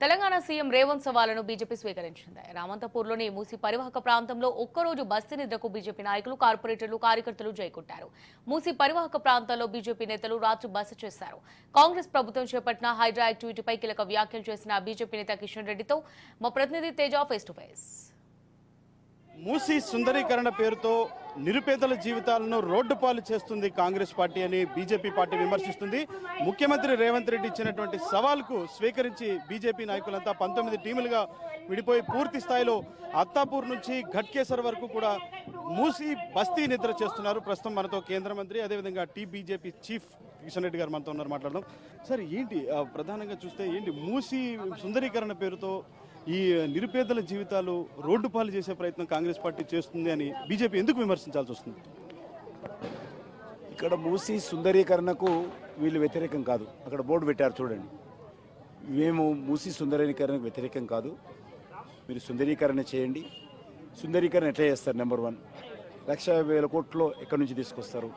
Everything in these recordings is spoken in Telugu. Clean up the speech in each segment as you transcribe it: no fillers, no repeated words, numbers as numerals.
తెలంగాణ సీఎం రేవంత్ సవాలును బీజేపీ స్వీకరించింది. రామంతపూర్లోని మూసి పరివాహక ప్రాంతంలో ఒక్కరోజు బస్తీ నిద్రకు బీజేపీ నాయకులు, కార్పొరేటర్లు, కార్యకర్తలు జైకొట్టారు. మూసి పరివాహక ప్రాంతాల్లో బీజేపీ నేతలు రాత్రి బస చేశారు. కాంగ్రెస్ ప్రభుత్వం చేపట్టిన హైడ్రా యాక్టివిటీపై కీలక వ్యాఖ్యలు చేసిన బీజేపీ నేత కిషన్ రెడ్డితో మా ప్రతినిధి Teja face to face. Musi సుందరీకరణ పేరుతో నిరుపేదల జీవితాలను రోడ్డు పాలు చేస్తుంది కాంగ్రెస్ పార్టీ అని బీజేపీ పార్టీ విమర్శిస్తుంది. ముఖ్యమంత్రి రేవంత్ రెడ్డి ఇచ్చినటువంటి సవాల్కు స్వీకరించి బీజేపీ నాయకులంతా 19 టీములుగా విడిపోయి పూర్తి స్థాయిలో అత్తాపూర్ నుంచి ఘట్కేసర్ వరకు కూడా మూసీ బస్తీ నిద్ర చేస్తున్నారు. ప్రస్తుతం మనతో కేంద్ర మంత్రి, అదేవిధంగా బీజేపీ చీఫ్ కిషన్ రెడ్డి గారు మనతో ఉన్నారు. మాట్లాడదాం. సార్, ఏంటి ప్రధానంగా చూస్తే ఏంటి మూసీ సుందరీకరణ పేరుతో ఈ నిరుపేదల జీవితాలు రోడ్డు పాలు చేసే ప్రయత్నం కాంగ్రెస్ పార్టీ చేస్తుంది అని బీజేపీ ఎందుకు విమర్శించాల్సి వస్తుంది? ఇక్కడ మూసీ సుందరీకరణకు వీళ్ళు వ్యతిరేకం కాదు. అక్కడ బోర్డు పెట్టారు చూడండి. మేము మూసీ సుందరీకరణకు వ్యతిరేకం కాదు, మీరు సుందరీకరణ చేయండి. సుందరీకరణ ఎట్లా చేస్తారు? నెంబర్ 1, 1,50,000 కోట్లు ఎక్కడి నుంచి తీసుకొస్తారు?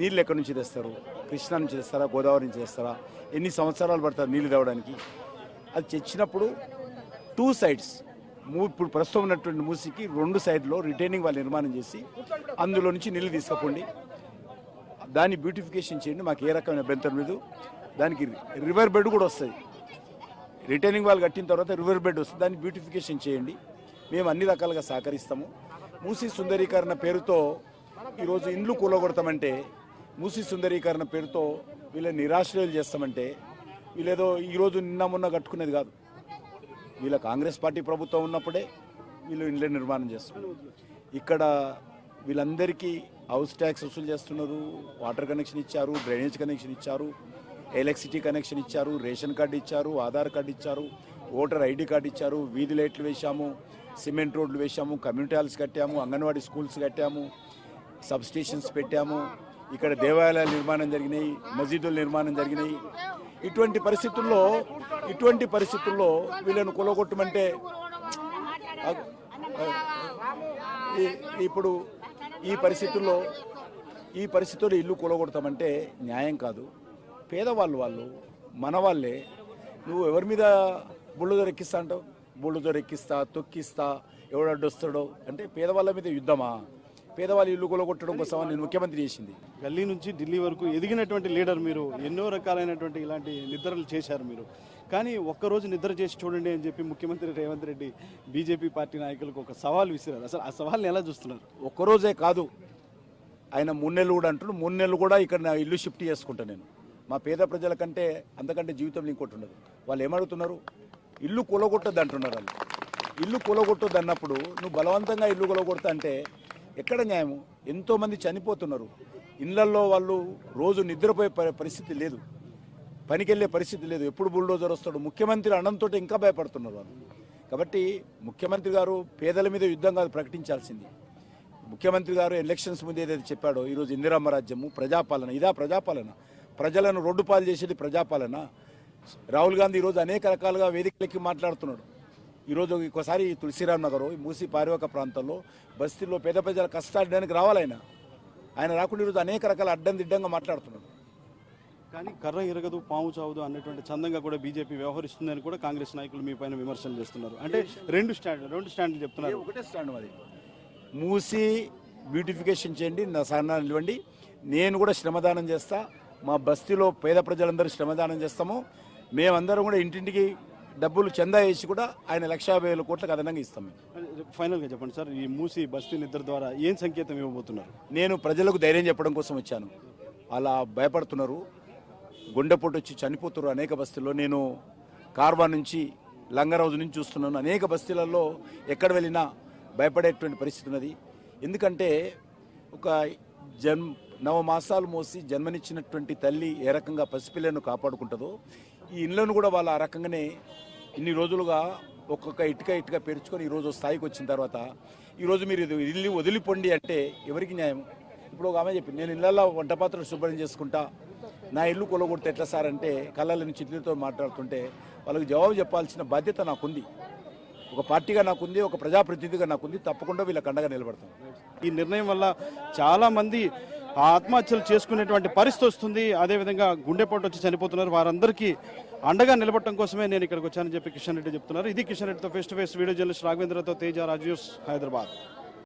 నీళ్ళు ఎక్కడి నుంచి తెస్తారు? కృష్ణా నుంచి తెస్తారా, గోదావరి నుంచి తెస్తారా? ఎన్ని సంవత్సరాలు పడతారు నీళ్ళు తేవడానికి? అది తెచ్చినప్పుడు 2 సైడ్స్, ఇప్పుడు ప్రస్తుతం ఉన్నటువంటి మూసీకి 2 సైడ్లో రిటైనింగ్ వాళ్ళు నిర్మాణం చేసి అందులో నుంచి నీళ్ళు తీసుకపోండి, దాన్ని బ్యూటిఫికేషన్ చేయండి. మాకు ఏ రకమైన అభ్యంతరం లేదు. దానికి రివర్ బెడ్ కూడా వస్తుంది. రిటైనింగ్ వాళ్ళు కట్టిన తర్వాత రివర్ బెడ్ వస్తుంది, దాన్ని బ్యూటిఫికేషన్ చేయండి. మేము అన్ని రకాలుగా సహకరిస్తాము. మూసీ సుందరీకరణ పేరుతో ఈరోజు ఇండ్లు కూలగొడతామంటే, మూసీ సుందరీకరణ పేరుతో వీళ్ళని నిరాశ్రయాలు చేస్తామంటే, వీళ్ళేదో ఈరోజు నిన్న మొన్న కట్టుకునేది కాదు. వీళ్ళ కాంగ్రెస్ పార్టీ ప్రభుత్వం ఉన్నప్పుడే వీళ్ళు ఇండ్ల నిర్మాణం చేస్తున్నారు. ఇక్కడ వీళ్ళందరికీ హౌస్ ట్యాక్స్ వసూలు చేస్తున్నారు, వాటర్ కనెక్షన్ ఇచ్చారు, డ్రైనేజ్ కనెక్షన్ ఇచ్చారు, ఎలక్ట్రిసిటీ కనెక్షన్ ఇచ్చారు, రేషన్ కార్డు ఇచ్చారు, ఆధార్ కార్డు ఇచ్చారు, ఓటర్ ఐడి కార్డు ఇచ్చారు, వీధి లైట్లు వేశాము, సిమెంట్ రోడ్లు వేశాము, కమ్యూనిటీ హాల్స్ కట్టాము, అంగన్వాడీ స్కూల్స్ కట్టాము, సబ్ స్టేషన్స్ పెట్టాము, ఇక్కడ దేవాలయాల నిర్మాణం జరిగినాయి, మసీదుల నిర్మాణం జరిగినాయి. ఇటువంటి పరిస్థితుల్లో వీళ్ళను కొలగొట్టమంటే, ఇప్పుడు ఈ పరిస్థితుల్లో ఇల్లు కొలగొడతామంటే న్యాయం కాదు. పేదవాళ్ళు మన వాళ్ళే. నువ్వు ఎవరి మీద బుల్డోజర్ ఎక్కిస్తా అంటావు? బుల్డోజర్ ఎక్కిస్తా, తొక్కిస్తా, ఎవడడ్డొస్తాడో అంటే పేదవాళ్ళ మీద యుద్ధమా? పేదవాళ్ళు ఇల్లు కొలగొట్టడం కోసం నేను ముఖ్యమంత్రి చేసింది. గల్లీ నుంచి ఢిల్లీ వరకు ఎదిగినటువంటి లీడర్ మీరు. ఎన్నో రకాలైనటువంటి ఇలాంటి నిద్రలు చేశారు మీరు. కానీ ఒక్కరోజు నిద్ర చేసి చూడండి అని చెప్పి ముఖ్యమంత్రి రేవంత్ రెడ్డి బీజేపీ పార్టీ నాయకులకు ఒక సవాల్ విసిరారు. అసలు ఆ సవాల్ని ఎలా చూస్తున్నారు? ఒక్కరోజే కాదు, ఆయన 3 నెలలు కూడా అంటున్నాడు. 3 నెలలు కూడా ఇక్కడ నా ఇల్లు షిఫ్ట్ చేసుకుంటా నేను. మా పేద ప్రజల కంటే అంతకంటే జీవితంలో ఇంకోటి ఉండదు. వాళ్ళు ఏమడుగుతున్నారు? ఇల్లు కూలగొట్టొద్దు అంటున్నారు. వాళ్ళు ఇల్లు కూలగొట్టొద్దు అన్నప్పుడు నువ్వు బలవంతంగా ఇల్లు కూలగొడతా అంటే ఎక్కడ న్యాయము? ఎంతోమంది చనిపోతున్నారు ఇళ్లల్లో. వాళ్ళు రోజు నిద్రపోయే పరిస్థితి లేదు, పనికి వెళ్ళే పరిస్థితి లేదు. ఎప్పుడు బుల్డోజర్ వస్తాడు? ముఖ్యమంత్రి అన్నంతో ఇంకా భయపడుతున్నారు వాళ్ళు. కాబట్టి ముఖ్యమంత్రి గారు పేదల మీద యుద్ధం కాదు ప్రకటించాల్సింది. ముఖ్యమంత్రి గారు ఎలక్షన్స్ ముందు ఏదైతే చెప్పాడో, ఈరోజు ఇందిరమ్మ రాజ్యము, ప్రజాపాలన, ఇదా ప్రజాపాలన? ప్రజలను రోడ్డు పాలు చేసేది ప్రజాపాలన? రాహుల్ గాంధీ ఈరోజు అనేక రకాలుగా వేదికలకి మాట్లాడుతున్నాడు. ఈరోజు ఒకసారి తులసిరామ్ నగర్, మూసీ పారివాహక ప్రాంతంలో బస్తీల్లో పేద ప్రజల కష్టాడడానికి రావాలైనా, ఆయన రాకుండా ఈరోజు అనేక రకాల అడ్డందిడ్డంగా మాట్లాడుతున్నాడు. కానీ కర్ర ఇరగదు, పాము చావదు అన్నటువంటి చందంగా కూడా బీజేపీ వ్యవహరిస్తుందని కూడా కాంగ్రెస్ నాయకులు మీ పైన విమర్శలు చేస్తున్నారు. అంటే రెండు స్టాండ్లు చెప్తున్నారు. ఒకటే స్టాండ్ అది. మూసీ బ్యూటిఫికేషన్ చేయండి, నా సహనాన్ని నిలవండి. నేను కూడా శ్రమదానం చేస్తా. మా బస్తీలో పేద ప్రజలందరూ శ్రమదానం చేస్తాము. మేమందరం కూడా ఇంటింటికి డబ్బులు చందా వేసి కూడా ఆయన 1,50,000 కోట్లకు అదనంగా ఇస్తాం. ఫైనల్గా చెప్పండి సార్, ఈ మూసీ బస్తీ నిద్ర ద్వారా ఏం సంకేతం ఇవ్వబోతున్నారు? నేను ప్రజలకు ధైర్యం చెప్పడం కోసం వచ్చాను. అలా భయపడుతున్నారు, గుండెపోటు వచ్చి చనిపోతున్నారు అనేక బస్తీల్లో. నేను కార్వా నుంచి, లంగరౌజు నుంచి చూస్తున్నాను. అనేక బస్తీలలో ఎక్కడ వెళ్ళినా భయపడేటువంటి పరిస్థితి ఉన్నది. ఎందుకంటే ఒక 9 మాసాలు మోసి జన్మనిచ్చినటువంటి తల్లి ఏ రకంగా పసిపిల్లను కాపాడుకుంటుందో, ఈ ఇళ్లను కూడా వాళ్ళు ఆ రకంగానే ఇన్ని రోజులుగా ఒక్కొక్క ఇటుక పేర్చుకొని ఈరోజు స్థాయికి వచ్చిన తర్వాత ఈరోజు మీరు ఇల్లు వదిలిపోండి అంటే ఎవరికి న్యాయం? ఇప్పుడు ఒక ఆమె చెప్పింది, నేను ఇళ్లలో వంట పాత్రలు శుభ్రం చేసుకుంటా, నా ఇల్లు కొలగొడితే ఎట్లా సార్ అంటే కళ్ళని చిట్లతో మాట్లాడుతుంటే వాళ్ళకి జవాబు చెప్పాల్సిన బాధ్యత నాకుంది. ఒక పార్టీగా నాకుంది, ఒక ప్రజాప్రతినిధిగా నాకుంది. తప్పకుండా వీళ్ళకి అండగా నిలబడతాం. ఈ నిర్ణయం వల్ల చాలామంది ఆ ఆత్మహత్యలు చేసుకునేటువంటి పరిస్థితి వస్తుంది. అదేవిధంగా గుండెపోటు వచ్చి చనిపోతున్నారు. వారందరికీ అండగా నిలబడటం కోసమే నేను ఇక్కడికి వచ్చానని చెప్పి కిషన్ రెడ్డి చెప్తున్నారు. ఇది కిషన్ రెడ్డితో face to face video journalist రాఘవేంద్రతో తేజ రాజు, హైదరాబాద్.